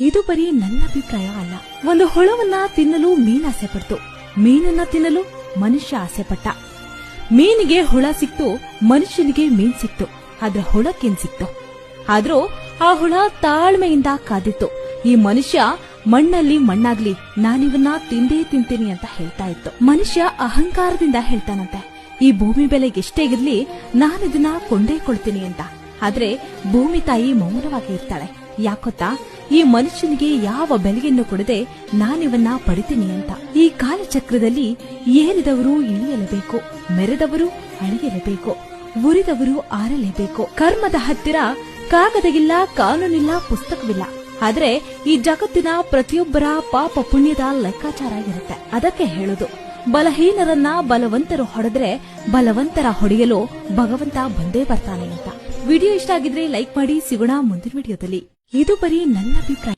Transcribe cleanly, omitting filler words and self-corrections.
ಇದು ಬರೀ ನನ್ನ ಅಭಿಪ್ರಾಯ ಅಲ್ಲ. ಒಂದು ಹುಳವನ್ನ ತಿನ್ನಲು ಮೀನಾಸೆ ಪಡ್ತು, ಮೀನನ್ನ ತಿನ್ನಲು ಮನುಷ್ಯ ಆಸೆ ಪಟ್ಟ. ಮೀನಿಗೆ ಹುಳ ಸಿಕ್ತು, ಮನುಷ್ಯನಿಗೆ ಮೀನ್ ಸಿಕ್ತು. ಆದ್ರೆ ಹುಳಕ್ಕೇನ್ ಸಿಕ್ತು? ಆದ್ರೂ ಆ ಹುಳ ತಾಳ್ಮೆಯಿಂದ ಕಾದಿತ್ತು. ಈ ಮನುಷ್ಯ ಮಣ್ಣಲ್ಲಿ ಮಣ್ಣಾಗ್ಲಿ, ನಾನಿವನ್ನ ತಿಂದೇ ತಿಂತೀನಿ ಅಂತ ಹೇಳ್ತಾ ಇತ್ತು. ಮನುಷ್ಯ ಅಹಂಕಾರದಿಂದ ಹೇಳ್ತಾನಂತೆ, ಈ ಭೂಮಿ ಬೆಲೆಗೆ ಎಷ್ಟೇ ಇರ್ಲಿ ನಾನಿದನ್ನ ಕೊಂಡೇ ಕೊಳ್ತೀನಿ ಅಂತ. ಆದ್ರೆ ಭೂಮಿ ತಾಯಿ ಮೌನವಾಗಿ ಇರ್ತಾಳೆ. ಯಾಕೊತ್ತಾ? ಈ ಮನುಷ್ಯನಿಗೆ ಯಾವ ಬೆಲೆಯನ್ನು ಕೊಡದೆ ನಾನಿವನ್ನ ಪಡಿತೀನಿ ಅಂತ. ಈ ಕಾಲಚಕ್ರದಲ್ಲಿ ಏರಿದವರು ಇಳಿಯಲೇಬೇಕು, ಮೆರೆದವರು ಅಳಿಯಲೇಬೇಕು, ಉರಿದವರು ಆರಲೇಬೇಕು. ಕರ್ಮದ ಹತ್ತಿರ ಕಾಗದವಿಲ್ಲ, ಕಾನೂನಿಲ್ಲ, ಪುಸ್ತಕವಿಲ್ಲ. ಆದ್ರೆ ಈ ಜಗತ್ತಿನ ಪ್ರತಿಯೊಬ್ಬರ ಪಾಪ ಪುಣ್ಯದ ಲೆಕ್ಕಾಚಾರ ಇರುತ್ತೆ. ಅದಕ್ಕೆ ಹೇಳುದು, ಬಲಹೀನರನ್ನ ಬಲವಂತರು ಹೊಡೆದ್ರೆ ಬಲವಂತರ ಹೊಡೆಯಲು ಭಗವಂತ ಬಂದೇ ಬರ್ತಾನೆ ಅಂತ. ವಿಡಿಯೋ ಇಷ್ಟ ಆಗಿದ್ರೆ ಲೈಕ್ ಮಾಡಿ. ಸಿಗೋಣ ಮುಂದಿನ ವಿಡಿಯೋದಲ್ಲಿ. ಇದು ಬರೀ ನನ್ನ ಅಭಿಪ್ರಾಯ.